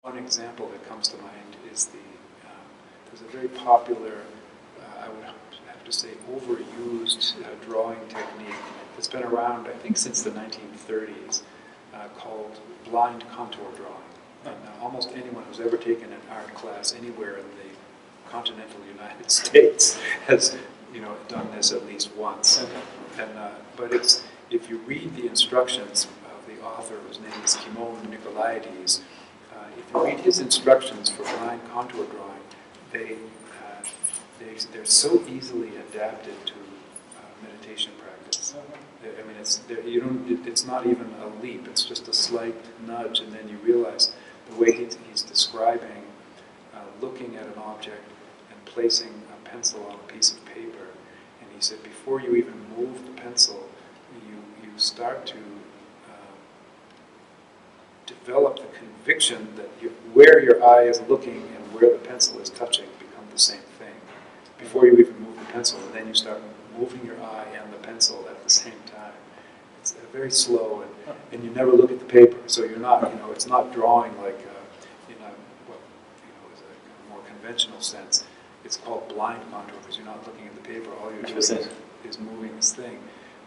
One example that comes to mind is there's a very popular, I would have to say, overused drawing technique that's been around, I think, since the 1930s, called blind contour drawing. And almost anyone who's ever taken an art class anywhere in the continental United States has, done this at least once. And but if you read the instructions of the author, whose name is Kimon Nicolaides, if you read his instructions for blind contour drawing, they're so easily adapted to meditation practice. I mean, it's not even a leap; it's just a slight nudge, and then you realize the way he's describing looking at an object and placing a pencil on a piece of paper. And he said, before you even move the pencil, you start to develop the conviction that where your eye is looking and where the pencil is touching become the same thing. Before you even move the pencil, and then you start moving your eye and the pencil at the same time. It's very slow, and you never look at the paper, so you're not, it's not drawing like in a, what is a more conventional sense. It's called blind contour because you're not looking at the paper. All you're doing is moving this thing.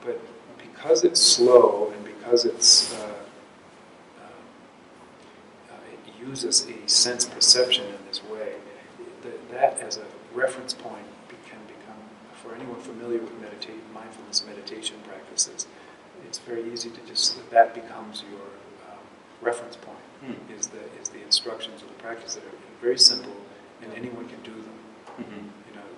But because it's slow and because it uses a sense perception in this way, that as a reference point can become, for anyone familiar with mindfulness meditation practices, it's very easy to that becomes your reference point. Is the instructions of the practice that are very simple, and anyone can do them.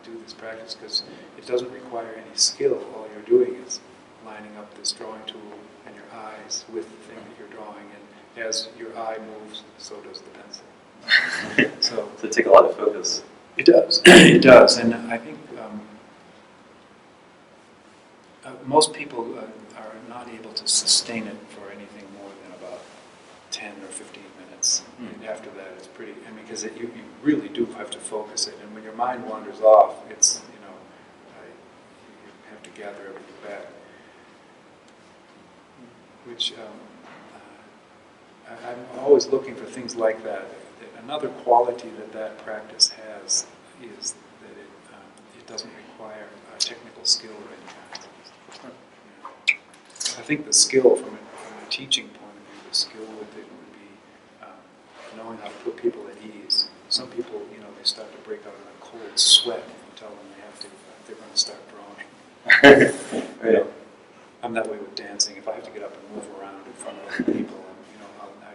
Do this practice because it doesn't require any skill. All you're doing is lining up this drawing tool and your eyes with the thing that you're drawing, and as your eye moves, so does the pencil. So it takes a lot of focus. It does. It does, and I think most people are not able to sustain it for anything more than about 10 or 15 minutes. And after that, it's pretty. I mean, because you really do have to focus it, and when your mind wanders off, it's you have to gather everything back. Which I'm always looking for things like that. Another quality that practice has is that it doesn't require technical skill or any kind. I think the skill from a teaching point of view, the skill with it would be knowing how to put people at ease. Some people, they start to break out in a cold sweat if you tell them they're going to start drawing. Right. I'm that way with dancing. If I have to get up and move around in front of other people, I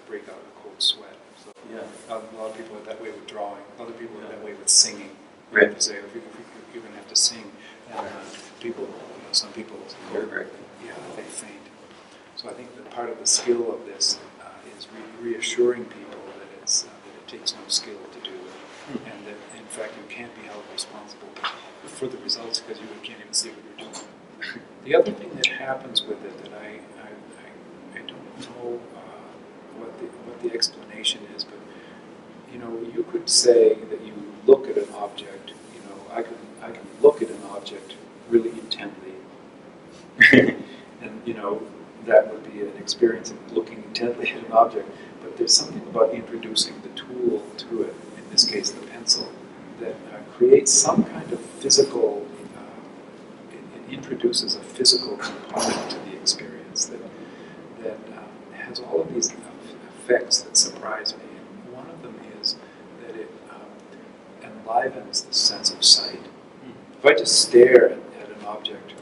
break out in a cold sweat. So yeah. A lot of people are that way with drawing. Other people are that way with singing. Right. You have to say, if you're going to have to sing, and some people, they faint. So I think that part of the skill of this is reassuring people that it takes no skill to do it, and that in fact you can't be held responsible for the results because you can't even see what you're doing. The other thing that happens with it that I don't know what the explanation is, but you could say that you look at an object. I can look at an object really intently, and that would be an experience of looking intently at an object. But there's something about introducing the tool to it, in this case the pencil, that creates some kind of physical. It introduces a physical component to the experience that has all of these effects that surprise me. And one of them is that it enlivens the sense of sight. If I just stare at an object,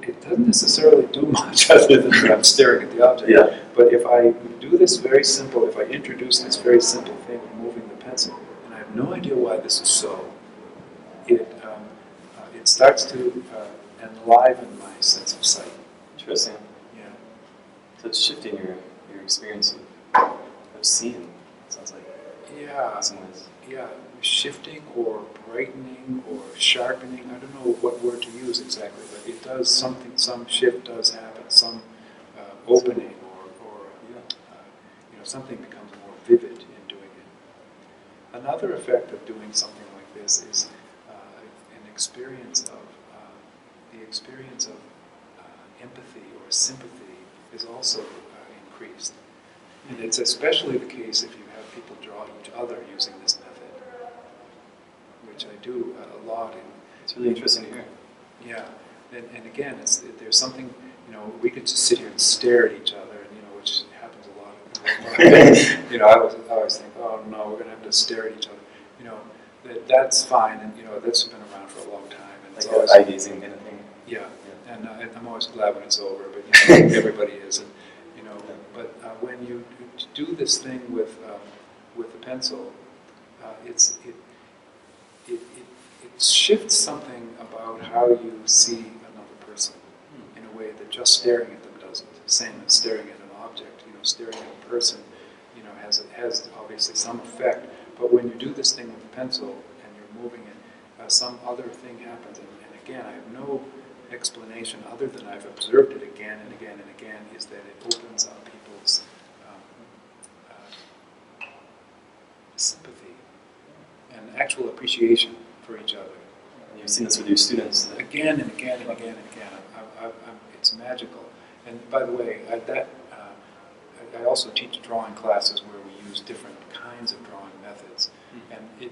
it doesn't necessarily do much other than I'm staring at the object. Yeah. But if I do this very simple, if I introduce this very simple thing of moving the pencil, and I have no idea why this is so, it starts to enliven my sense of sight. Interesting. Yeah. So it's shifting your experience of seeing, it sounds like. Yeah. In some ways. Yeah. Shifting or brightening or sharpening. I don't know what word to use exactly, but it does something. Some shift does happen. Some opening or something becomes more vivid in doing it. Another effect of doing something like this is an experience of empathy or sympathy is also increased. And it's especially the case if you have people draw each other using this method, which I do a lot in. It's really interesting to hear. Yeah, and again, there's something, we could just sit here and stare at each other, and, which happens a lot. I always think, oh no, we're going to have to stare at each other. That's fine, and that's been around for a long time. And Like it's always, eye gazing kind of thing. yeah, and I'm always glad when it's over, but everybody is, and but when you do this thing with the pencil, it shifts something about how you see another person in a way that just staring at them doesn't. Same as staring at an object. Staring at a person, has obviously some effect. But when you do this thing with a pencil and you're moving it, some other thing happens. And again, I have no explanation other than I've observed it again and again and again. Is that it opens up people's sympathy and actual appreciation for each other. And you've seen this with your students. Again and again and again and again. It's magical. And by the way, I also teach drawing classes where we use different kinds of drawing methods. And it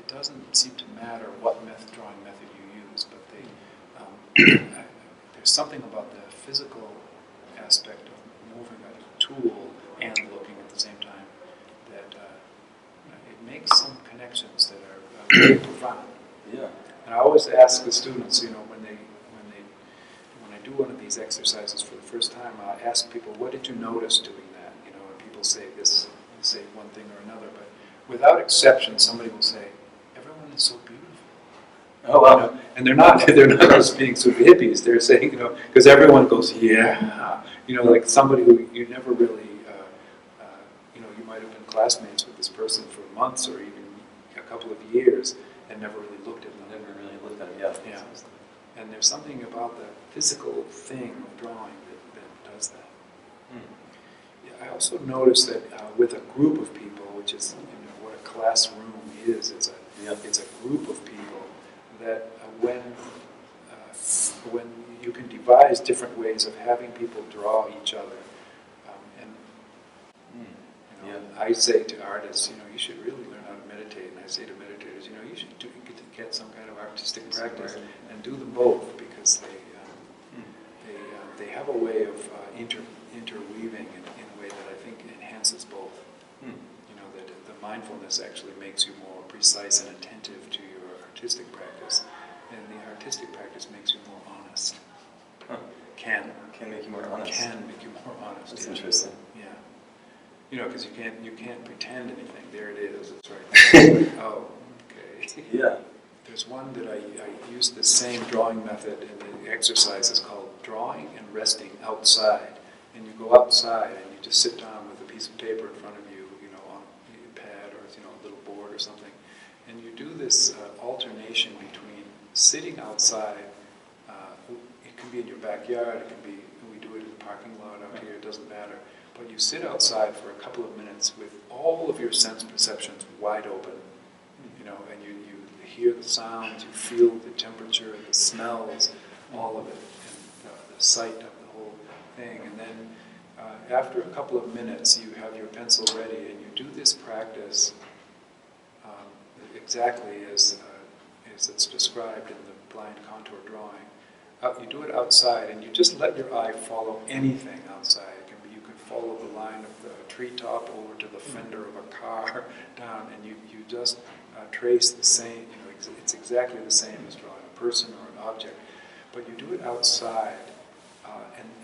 doesn't seem to matter what drawing method you use, but there's something about the physical aspect of moving a tool and looking at the same time that it makes some connections that are very profound. Yeah. And I always ask the students, when I do one of these exercises for the first time, I ask people, what did you notice doing that? And people say this, say one thing or another, but without exception, somebody will say, everyone is so beautiful. Oh wow. And they're not just being super hippies. They're saying, because everyone goes, yeah, like somebody who you never really, you might have been classmates with this person for months or even a couple of years and never really looked at them. Never really looked at it. Yeah. Yeah. And there's something about the physical thing of drawing that does that. Yeah, I also noticed that with a group of people, which is what a classroom is, it's a group of people that when you can devise different ways of having people draw each other, I say to artists, you should really learn how to meditate, and I say to meditators, you should get some kind of artistic practice and do them both because they have a way of interweaving in a way that I think enhances both. That the mindfulness actually makes you more precise and attentive to your artistic practice, and the artistic practice makes you more honest. Can make you more honest. Can make you more honest. That's interesting. Yeah. Because you can't pretend anything. There it is. It's right there. Oh, okay. Yeah. There's one that I use the same drawing method, and the exercise is called drawing and resting outside. And you go outside and you just sit down with a piece of paper in front of you, on a pad or a little board or something, and you do this alternation between sitting outside. It can be in your backyard. It can be we do it in the parking lot out here. It doesn't matter. But you sit outside for a couple of minutes with all of your sense perceptions wide open, and you hear the sounds, you feel the temperature, the smells, all of it, and the sight of the whole thing. And then after a couple of minutes, you have your pencil ready, and you do this practice exactly as it's described in the blind contour drawing. You do it outside, and you just let your eye follow anything outside. You can follow the line of the treetop over to the fender of a car down, and you just trace the same. It's exactly the same as drawing a person or an object, but you do it outside,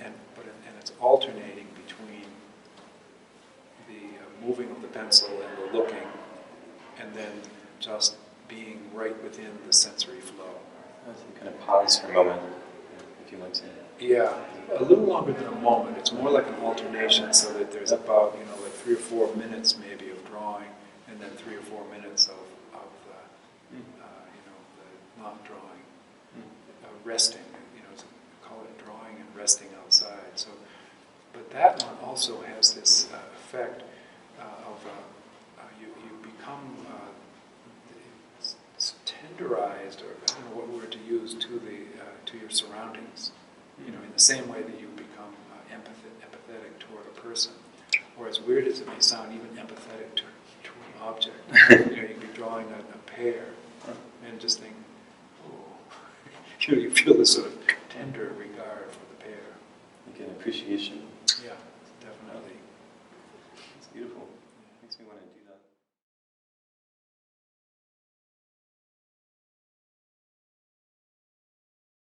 and it's alternating between the moving of the pencil and the looking, and then just being right within the sensory flow. So you kind of pause for a moment, if you want to. Yeah, a little longer than a moment. It's more like an alternation, so that there's about like 3 or 4 minutes maybe of drawing, and then 3 or 4 minutes of the not drawing, resting. Call it drawing and resting outside. So, but that one also has this effect of you become tenderized, or I don't know what word to use, to your surroundings. In the same way that you become empathetic toward a person, or as weird as it may sound, even empathetic to an object. You could be drawing a pear and just think, oh, you feel this sort of tender regard for the pear. Like an appreciation.